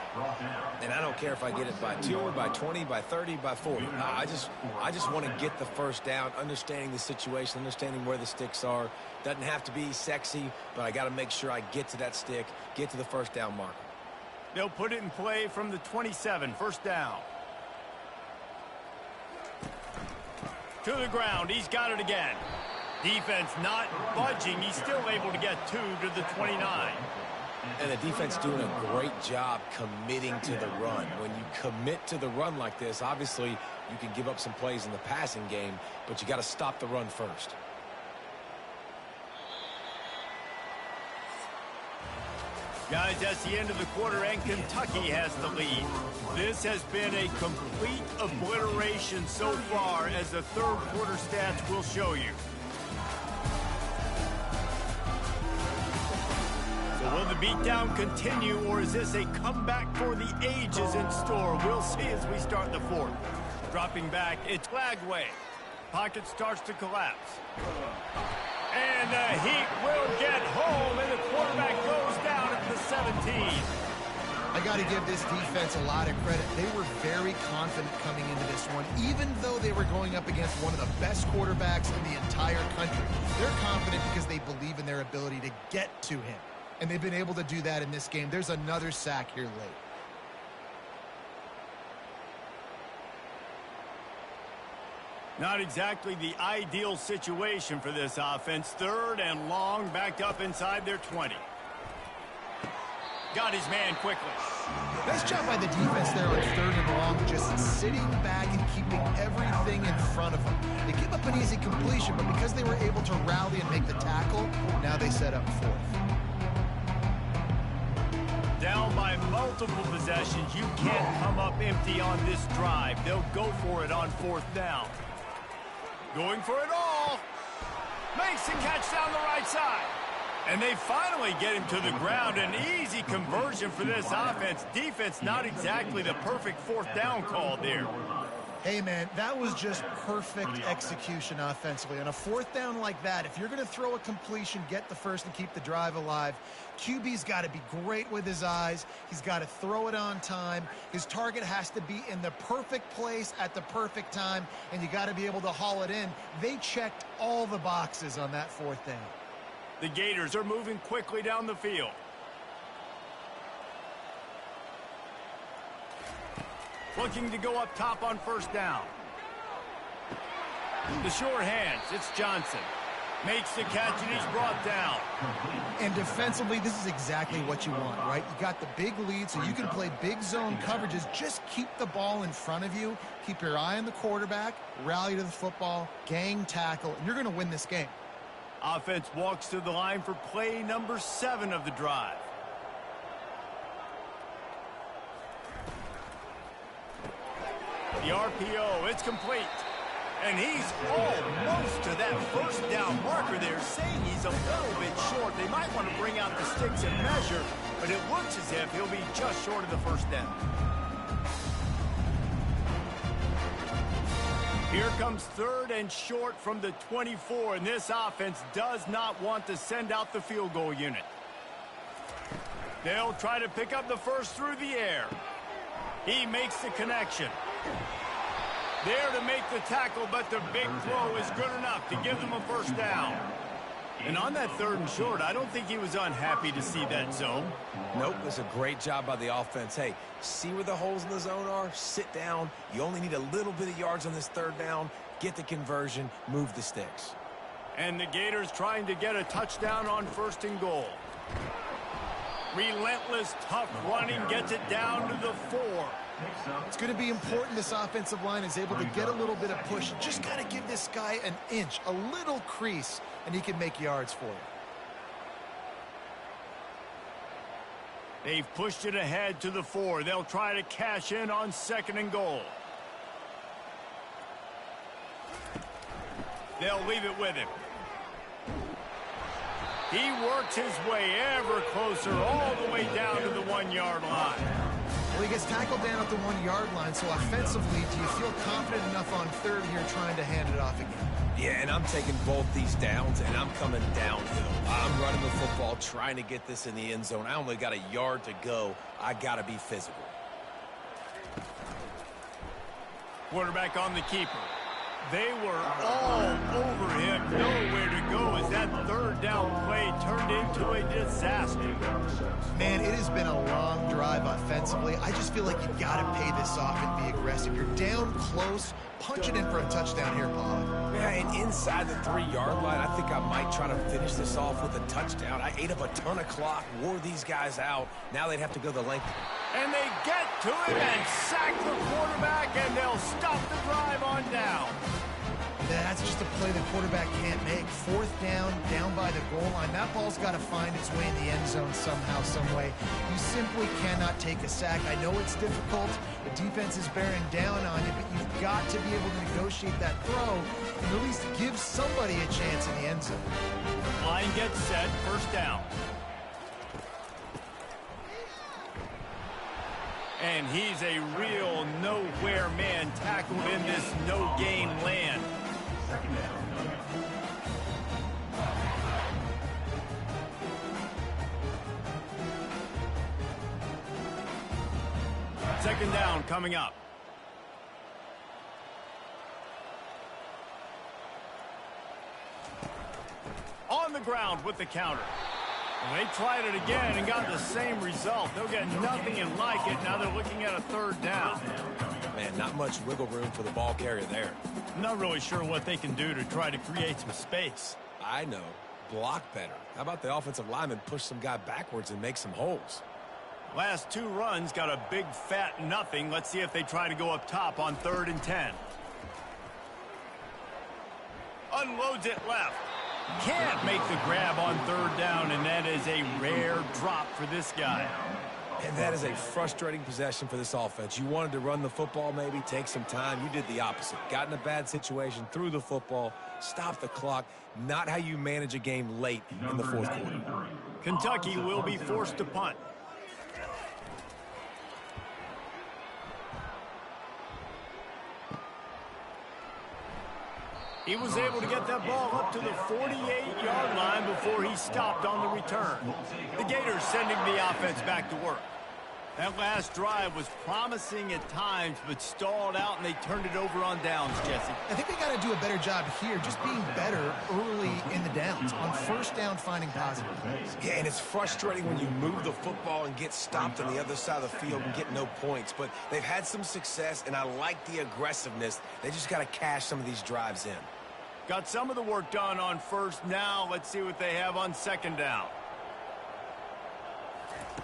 And I don't care if I get it by 2, by 20, by 30, by 40. I just want to get the first down, understanding the situation, understanding where the sticks are. Doesn't have to be sexy, but I got to make sure I get to that stick, get to the first down marker. They'll put it in play from the 27, first down. To the ground, he's got it again. Defense not budging. He's still able to get 2 to the 29. And the defense doing a great job committing to the run. When you commit to the run like this, obviously you can give up some plays in the passing game, but you got to stop the run first. Guys, that's the end of the quarter, and Kentucky has the lead. This has been a complete obliteration so far, as the third quarter stats will show you. So will the beatdown continue, or is this a comeback for the ages in store? We'll see as we start the fourth. Dropping back, it's Flagway. Pocket starts to collapse. And the Heat will get home, and the quarterback goes down at the 17. I got to give this defense a lot of credit. They were very confident coming into this one, even though they were going up against one of the best quarterbacks in the entire country. They're confident because they believe in their ability to get to him. And they've been able to do that in this game. There's another sack here late. Not exactly the ideal situation for this offense. Third and long, backed up inside their 20. Got his man quickly. Nice job by the defense there on third and long, just sitting back and keeping everything in front of them. They give up an easy completion, but because they were able to rally and make the tackle, now they set up fourth. Down by multiple possessions, you can't come up empty on this drive. They'll go for it on fourth down. Going for it all. Makes the catch down the right side. And they finally get him to the ground. An easy conversion for this offense. Defense not exactly the perfect fourth down call there. Hey, man, that was just perfect execution offensively. On a fourth down like that, if you're going to throw a completion, get the first and keep the drive alive, QB's got to be great with his eyes. He's got to throw it on time. His target has to be in the perfect place at the perfect time, and you got to be able to haul it in. They checked all the boxes on that fourth down. The Gators are moving quickly down the field. Looking to go up top on first down. The short hands, it's Johnson. Makes the catch and he's brought down. And defensively, this is exactly what you want, right? You got the big lead, so you can play big zone coverages. Just keep the ball in front of you. Keep your eye on the quarterback, rally to the football, gang tackle, and you're going to win this game. Offense walks to the line for play number 7 of the drive. The RPO, it's complete. And he's almost to that first down marker there, saying he's a little bit short. They might want to bring out the sticks and measure, but it looks as if he'll be just short of the first down. Here comes third and short from the 24, and this offense does not want to send out the field goal unit. They'll try to pick up the first through the air. He makes the connection. There to make the tackle, but the big throw is good enough to give them a first down. And on that 3rd and short, I don't think he was unhappy to see that zone. Nope, that's a great job by the offense. Hey, see where the holes in the zone are? Sit down. You only need a little bit of yards on this 3rd down. Get the conversion. Move the sticks. And the Gators trying to get a touchdown on 1st and goal. Relentless, tough running gets it down to the 4. It's going to be important this offensive line is able to get a little bit of push. Just got to give this guy an inch, a little crease, and he can make yards for you. They've pushed it ahead to the 4. They'll try to cash in on 2nd and goal. They'll leave it with him. He works his way ever closer all the way down to the 1-yard line. Well, he gets tackled down at the 1-yard line, so offensively, do you feel confident enough on 3rd here trying to hand it off again? Yeah, and I'm taking both these downs, and I'm coming downhill. I'm running the football, trying to get this in the end zone. I only got a yard to go. I got to be physical. Quarterback on the keeper. They were all over him, nowhere to go as that 3rd down play turned into a disaster. Man, it has been a long drive offensively. I just feel like you got to pay this off and be aggressive. You're down close. Punch it in for a touchdown here, Paul. Yeah, and inside the 3-yard line, I think I might try to finish this off with a touchdown. I ate up a ton of clock, wore these guys out. Now they'd have to go the length. And they get to him and sack the quarterback, and they'll stop the drive on down. That's just a play the quarterback can't make. 4th down, down by the goal line. That ball's got to find its way in the end zone somehow, some way. You simply cannot take a sack. I know it's difficult. The defense is bearing down on you, but you've got to be able to negotiate that throw and at least give somebody a chance in the end zone. Line gets set, 1st down. And he's a real nowhere man tackled in this no-game land. 2nd down. 2nd down coming up. On the ground with the counter. And they tried it again and got the same result. They'll get nothing and like it. Now they're looking at a 3rd down. Man, not much wiggle room for the ball carrier there. I'm not really sure what they can do to try to create some space. I know. Block better. How about the offensive lineman push some guy backwards and make some holes? Last 2 runs got a big fat nothing. Let's see if they try to go up top on 3rd and 10. Unloads it left. Can't make the grab on 3rd down, and that is a rare drop for this guy. And that is a frustrating possession for this offense. You wanted to run the football, maybe take some time. You did the opposite. Got in a bad situation, threw the football, stopped the clock. Not how you manage a game late in the 4th quarter. Kentucky will be forced to punt. He was able to get that ball up to the 48-yard line before he stopped on the return. The Gators sending the offense back to work. That last drive was promising at times, but stalled out, and they turned it over on downs, Jesse. I think they got to do a better job here, just being better early in the downs. On 1st down, finding positive plays. Yeah, and it's frustrating when you move the football and get stopped on the other side of the field and get no points. But they've had some success, and I like the aggressiveness. They just got to cash some of these drives in. Got some of the work done on 1st. Now let's see what they have on 2nd down.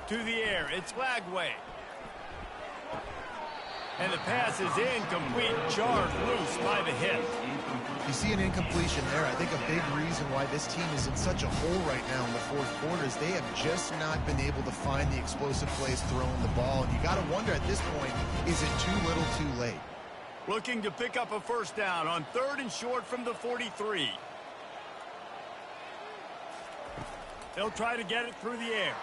To the air, it's Lagway. And the pass is incomplete, jarred loose by the hip. You see an incompletion there. I think a big reason why this team is in such a hole right now in the 4th quarter is they have just not been able to find the explosive plays throwing the ball. And you got to wonder at this point, is it too little too late? Looking to pick up a 1st down on 3rd and short from the 43. They'll try to get it through the air.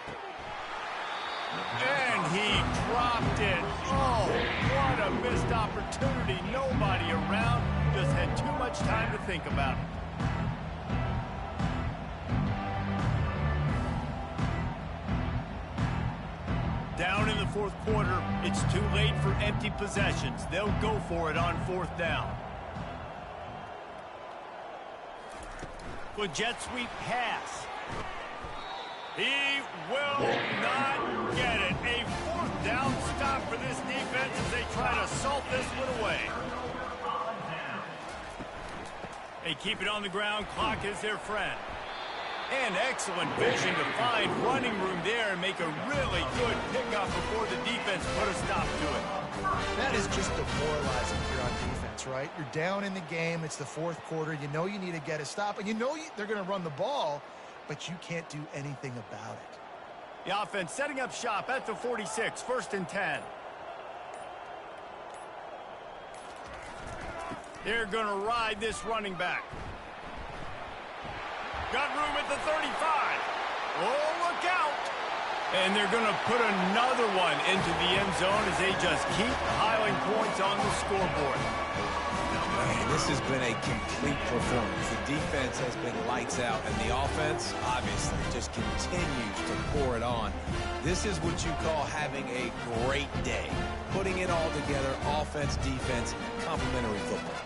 And he dropped it. Oh, what a missed opportunity. Nobody around. Just had too much time to think about it. Down in the fourth quarter, it's too late for empty possessions. They'll go for it on fourth down. The jet sweep pass. He will not get it. A fourth down stop for this defense as they try to salt this one away. They keep it on the ground. Clock is their friend. And excellent vision to find running room there and make a really good pickup before the defense put a stop to it. That is just demoralizing if you're on defense, right? You're down in the game. It's the fourth quarter. You know you need to get a stop, and you know they're going to run the ball, but you can't do anything about it. The offense setting up shop at the 46, 1st and 10. They're going to ride this running back. Got room at the 35. Oh, look out. And they're going to put another one into the end zone as they just keep piling points on the scoreboard. Man, this has been a complete performance. The defense has been lights out, and the offense, obviously, just continues to pour it on. This is what you call having a great day. Putting it all together, offense, defense, complementary football.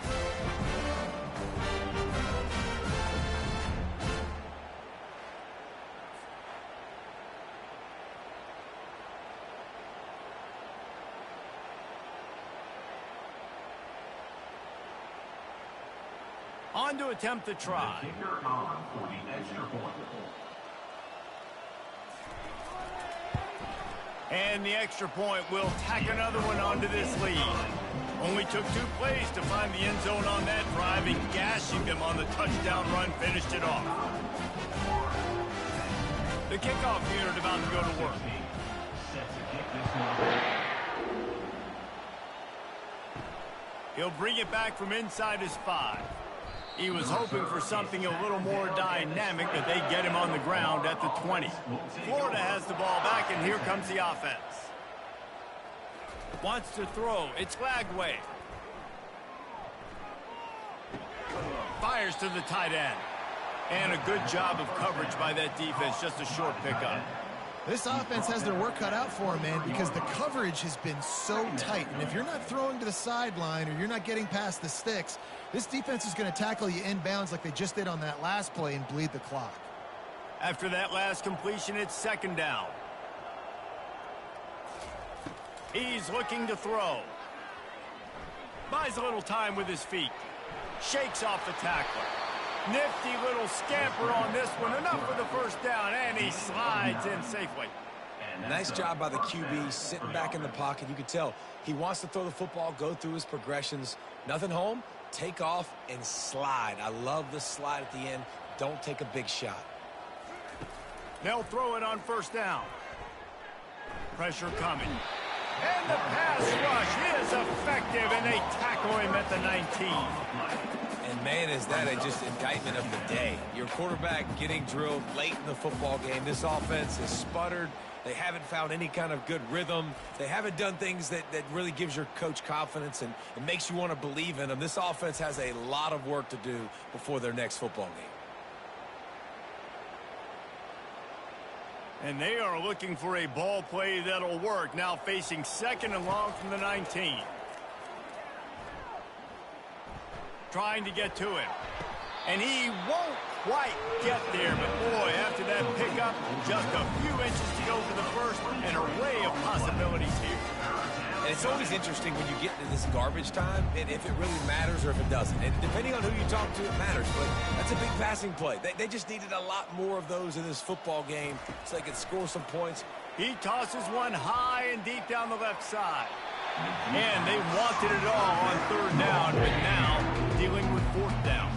On to attempt the try. Kicker on for the extra point. And the extra point will tack another one onto this lead. Only took 2 plays to find the end zone on that drive, and gashing them on the touchdown run finished it off. The kickoff unit about to go to work. Set to kick this one. He'll bring it back from inside his 5. He was hoping for something a little more dynamic, but they get him on the ground at the 20. Florida has the ball back, and here comes the offense. Wants to throw. It's Lagway. Fires to the tight end. And a good job of coverage by that defense. Just a short pickup. This offense has their work cut out for them, man, because the coverage has been so tight. And if you're not throwing to the sideline or you're not getting past the sticks, this defense is going to tackle you inbounds like they just did on that last play and bleed the clock. After that last completion, it's 2nd down. He's looking to throw. Buys a little time with his feet. Shakes off the tackler. Nifty little scamper on this one. Enough for the first down, and he slides in safely. Nice job by the QB, sitting back in the pocket. You can tell he wants to throw the football, go through his progressions. Nothing home, take off, and slide. I love the slide at the end. Don't take a big shot. They'll throw it on 1st down. Pressure coming. And the pass rush is effective, and they tackle him at the 19. And, man, is that just indictment of the day. Your quarterback getting drilled late in the football game. This offense has sputtered. They haven't found any kind of good rhythm. They haven't done things that really gives your coach confidence and it makes you want to believe in them. This offense has a lot of work to do before their next football game. And they are looking for a ball play that'll work. Now facing 2nd and long from the 19. Trying to get to him. And he won't quite get there. But, boy, after that pickup, just a few inches to go for the first. An array of possibilities here. And it's always interesting when you get into this garbage time and if it really matters or if it doesn't. And depending on who you talk to, it matters. But that's a big passing play. They just needed a lot more of those in this football game so they could score some points. He tosses one high and deep down the left side. And they wanted it all on 3rd down, but now dealing with 4th down.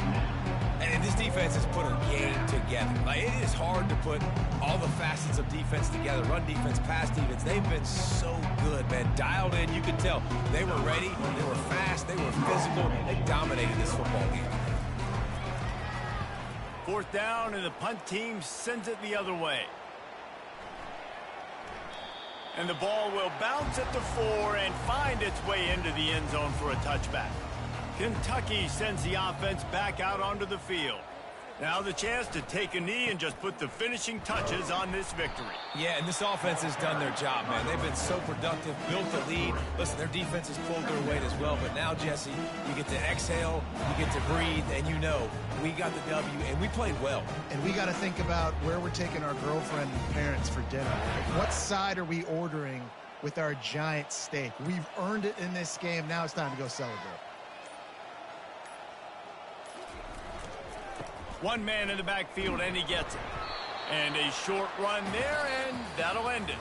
And this defense has put a game together. Like, it is hard to put all the facets of defense together. Run defense, pass defense. They've been so good, man. Dialed in, you could tell. They were ready. They were fast. They were physical. They dominated this football game. 4th down, and the punt team sends it the other way. And the ball will bounce at the 4 and find its way into the end zone for a touchback. Kentucky sends the offense back out onto the field. Now the chance to take a knee and just put the finishing touches on this victory. Yeah, and this offense has done their job, man. They've been so productive, built the lead. Listen, their defense has pulled their weight as well. But now, Jesse, you get to exhale, you get to breathe, and you know we got the W, and we played well. And we got to think about where we're taking our girlfriend and parents for dinner. What side are we ordering with our giant steak? We've earned it in this game. Now it's time to go celebrate. One man in the backfield, and he gets it. And a short run there, and that'll end it.